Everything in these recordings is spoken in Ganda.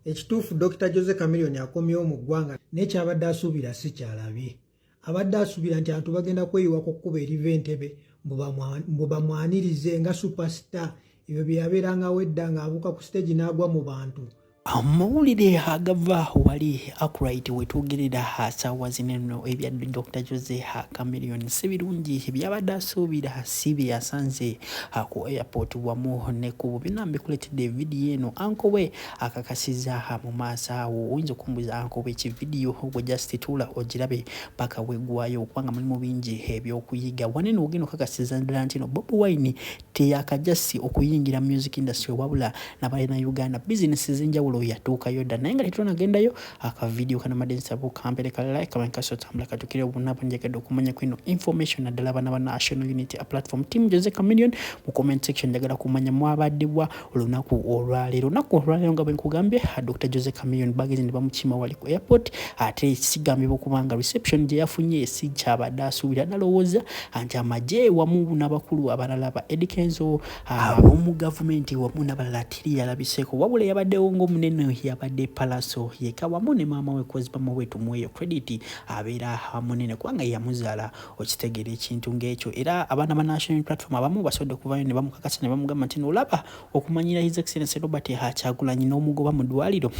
Ekituufu Dr. Jose Chameleone akomyewo mu ggwanga n'ekyabadde asuubira si kyalabye. Abadde asuubira nti abantu bagenda kweyiwako kkuba eriva Entebbe mbu bamwanirize nga superstar. Ebyo bye yabeerangawo edda ng'abuuka ku stage n'agwa mu bantu. Amawulire agava wali Arkwright wetwogerera ssaawa zino eno ebya Dr. Jose Chameleone si birungi byabadde asuubira si bye yasanze ku airport wamu ne ku bino mbikuletedde vidiyo eno anko we akakasiza mu maaso awo. Oyinza okumbuza anko we ekividiyo gwe just tuula ogirabe paka weggwayo kubanga mulimu bingi ebyokuyiga. Wanene ogenda okakasiza ddala nti no Bobi Wine teyakajasi okuyingira music industry wabula n'abalina Uganda business zenjawulo yatuukayo dda naye nga tetunagendayo akavidiyo kanamadensabu kampereka like kabankasotambula katukire obunabo njagedde okumanya kwino information naddala abana ba National Unity Platform Team Jose Chameleone mu comment section njagala kumanya mwabaddebwa olunaku olwaleero nga bwe nkugambye Dr. Jose Chameleone bagezi ne bamukima wali ku airport ate sigambibwa kubanga reception gye yafunye si kyabadde asuubira nalowooza nti amagye wamu n'abakulu abalala ba Edikenzo ab'omu gavumenti wamu n'abalala tiri yalabiseeko wabula yabaddewo ng'omunene yabadde Palaso yeka wamu ne maama we Kozibama we tumuweeyo credit abeera munene kubanga yamuzaala okitegeera ekintu ng'ekyo. Era abaana ba National Platform abamu basobodde okuvayo ne bamukakasa ne bamugamba nti olaba okumanyira His Excellency Robert Kyagulanyi n'omugoba mu ddwaliro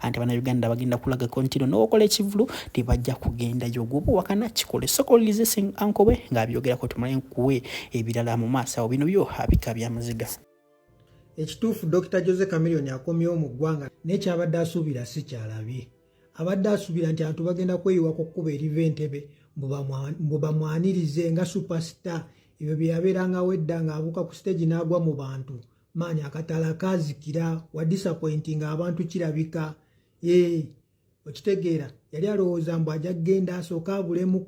anti Bannayuganda bagenda kulaga kontino n'okola ekivulu tebajja kugendayo gwoba wakana kikole sokolirize anko we ng'abyogerako tumale nkuwe ebirala mu maaso awo bino byo abika byamaziga. Ekituufu Dr. Jose Chameleone akomyewo mu ggwanga n'ekyabadde asuubira si kyalabye. Abadde asuubira nti abantu bagenda kweyiwako kkuba eriva Entebbe mbu bamwanirize nga superstar. Ebyo bye yabeerangawo edda ng'abuuka ku stage n'agwa mu bantu. Maanyi akatala kaazikira wa disappointing abantu kirabika. Okitegeera yali alowooza mbu ajja kgenda asooka abulemu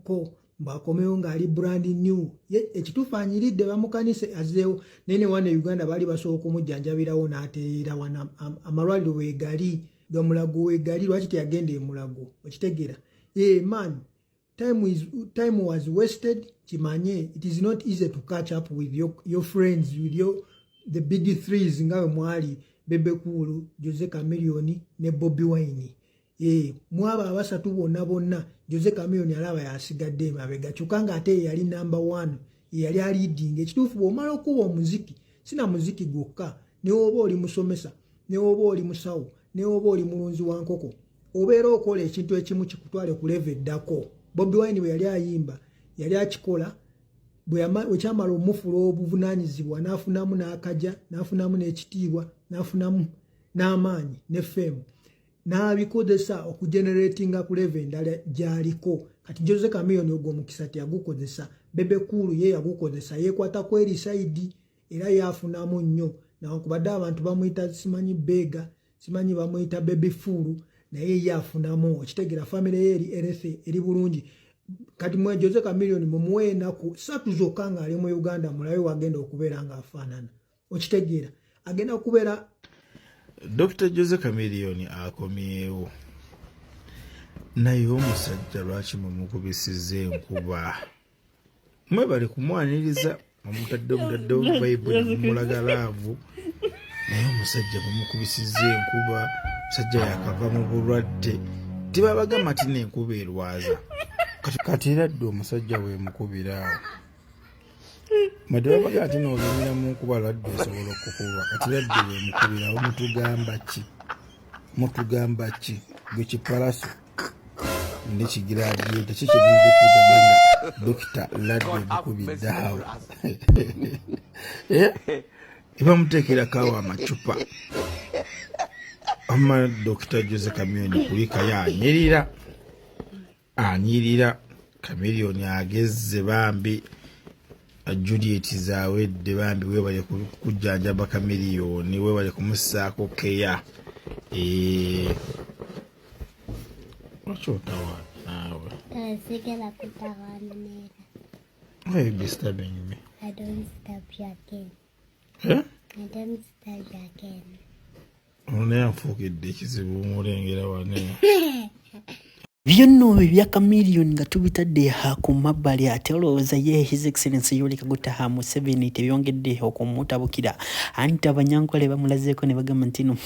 mbakomewo ng'ali brand new. Ekituufu anyiridde bamukanise azeewo nene wane Uganda bali basobola okumujjanjabirawo n'atereera wana amalwaliro weegali gamulago weegali lwaki teyagenda emulago. Okitegeera man time was wasted. Kimanye it is not easy to catch up with your friends with the big threes nga mwali Bebe Cool, Jose Chameleone ne Bobi Wine. Mwaba abasatu bonna Jose Chameleone alaba yasigadde emabega kyokanga ate yali number 1 yali leading. Ekituufu bw'omala okuba omuziki sina muziki gwokka ne oba oli musomesa ne oba oli musawo ne oba oli mulunzi wa nkoko obeera okola ekintu ekimu kikutwale ku level eddako. Bobi Wine bwe yali ayimba yali akikola bwe kyamala omufula obuvunaanyizibwa n'afunamu n'akaja n'afunamu n'ekitiibwa n'afunamu n'amaanyi ne fame n'abikozesa okugeneratinga ku level endala gy'aliko. Kati Jose Chameleone ogwo omukisa teyagukozesa. Bebe Cool ye yagukozesa yeekwata ku eri side era yafunamu nnyo nawakubadde abantu bamuyita simanyi Bega simanyi bamuyita Bebe Fulu naye yafunamu. Okitegeera family ye eri erefe eri bulungi. Kati mwe Jose Chameleone mumuwe ennaku 3 zokka ng'ali mu Uganda mulabe wagenda okubeera ng'afaanana. Okitegeera agenda okubeera Dr. Jose Chameleone akomyewo naye omusajja lwaki mumukubisiza enkuba mwebale kumwaniriza omutaddewo Bible mumulaga laavu naye omusajja mumukubisiza enkuba musajja yakava mu bulwadde tibabagamba ati n'enkuba erwaza kati era dde omusajja weemukubiraawo Madaba ati n'olumira mu nkuba ladde osobola okukuba kati ladde weemukubiraawo mutugamba ki gwe kipalaso nekigiraadiyeeta kikimuyinza okugamba nga Dokita ladde mukubiddeawo ebamuteekerako awo amacupa ama Dr. Jose Chameleone kulikayo anyirira Chameleone agezze bambi Juliet zaawedde bambi weebale kujjanjaba Chameleone weebale kumussaako keya ochotawa nawe sigala kutawanira. Why are you disturbing me? I don't disturb you again. Huh? I don't disturb you again. Ono naye anfuukidde ekizibu omulengera wane Byonno ebya Chameleone nga tubitadde ku mabbali ate olowooza ye His Excellency Yoweri Kaguta Museveni tebyongedde okumutabukira anti Abanyankole bamulazeeko ne bagamba nti no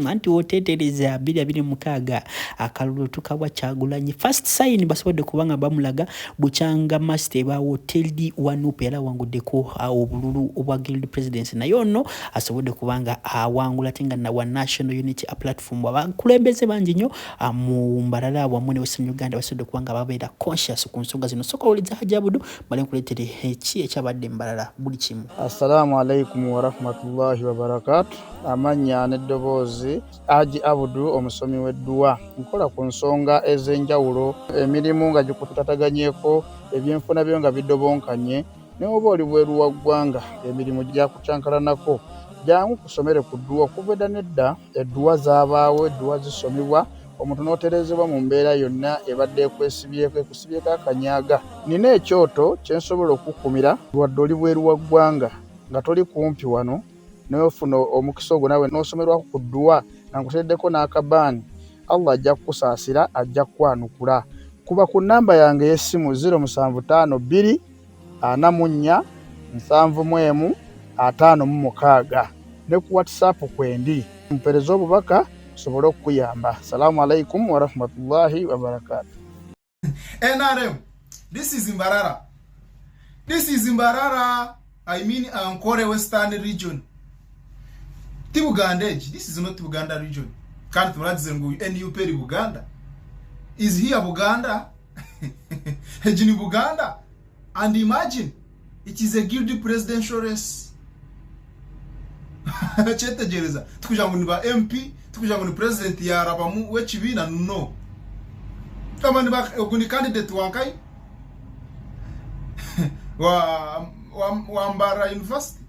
anti woteetereza 2026 akalulu tukabwa Kyagulanyi first sign basobodde kubanga bamulaga Bukyanga Master bawo Teldi Wanupe era wanguddeko obululu obwa Guild Presidency naye ono asobodde kubanga awangula tenga na wa National Unity Platform abakulembeze bangi nnyo mu Mbarara mune Western Uganda basobodde kubanga babeera conscious ku nsonga zino soka oliza hajabudu bale nkuleetere eki ekyabadde Mbarara buli kimu. Assalamu alaikum wa rahmatullahi wa barakatuh. Amanya n'eddoboozi Haji Abudu omusomi w'edduwa nkola ku nsonga ez'enjawulo emirimu nga gikutataganyeko ebyenfuna byo nga bidobonkanye ne oba oli bweru wa ggwanga emirimu gyakucankalanako jangu kusomere ku dduwa okuva edda nedda edduwa zaabaawo edduwa zisomibwa omuntu n'oterezebwa mu mbeera yonna ebadde ekusibyeko akanyaga. Nina ekyoto kye nsobola okukumira wadde oli bweru wa ggwanga nga toli kumpi wano n'ofuna omukisa ogwo nawe n'osomerwako ku dduwa nga nkuteddeko n'akabaani Allah ajja kukusaasira ajja kukwanukula. Kuba ku nnamba yange y'essimu 0752 44 71 56 ne ku WhatsApp kwendi mpereza obubaka sobole okuyamba. Assalamu alaikum wa rahmatullahi wa barakatuh. NRM, this is Mbarara. This is Mbarara. I mean Ankole Western region. Tibugandage. This is not Buganda region. Can't Murazengu NUP Buganda. Is here Buganda? Hejini Buganda. And imagine it is a guilty presidential race. Chete gereza. Tukuja ba MP, tukuja nguni president ya Rabamu wechibina no. Kama ni ba nguni candidate wankai wa Mbara University.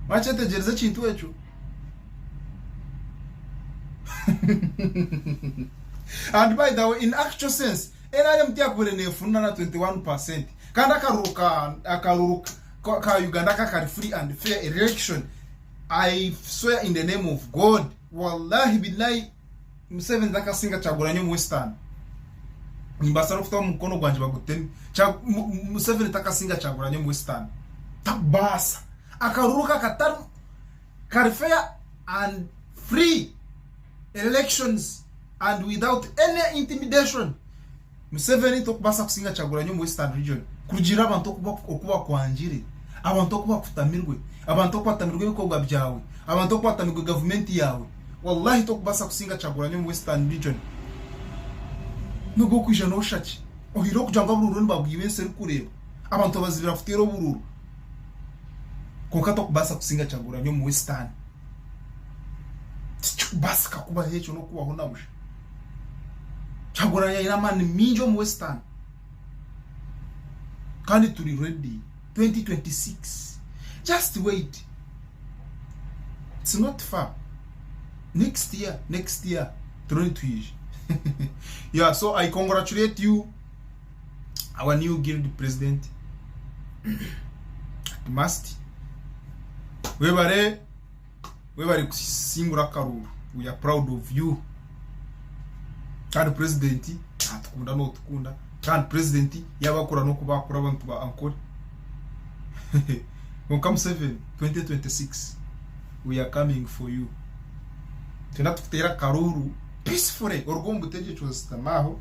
Machete gereza chintu echo. And by the way, in actual sense, NRM tiakubere nefuna na 21%. Kanda akaruka ka Uganda ka free and fair election. I swear in the name of God, wallahi billahi Museveni takasinga Kyagulanyi mu Western. Mbasara kufuta mukono gwanje bagutemi. Museveni takasinga Kyagulanyi mu Western. Tabasa akaruka kataru ka fair and free elections and without any intimidation. Museveni tokubasa kusinga Kyagulanyi mu Western region. Kugira abantu okuba kwanjire, abantu okuba kutamirwe, abantu okubatamirwe ibikorwa byawe, abantu okubatamirwe government yawe. Wallahi tokubasa kusinga Kyagulanyi mu Western region. Nugo kwijana oshaki. Ohiro kujanga bururu nibabwibense kureba. Abantu bazibira futero bururu. Konka tokubasa kusinga Kyagulanyi mu Western. Basa kakuba hecho no kuba honamusha. Kyagulanyi ina mani minjo mu Western. Kandi turi ready 2026. Just wait. It's not far. Next year 2020. Yeah, so I congratulate you, our new guild president. Must we were kusingura karuru. We are proud of you. Kandi president atukunda no tukunda. Kandi president yabakura no kubakura abantu ba Ankole. When come 2026, we are coming for you. Tena tukutera karuru peacefully orgombo teje chostamaho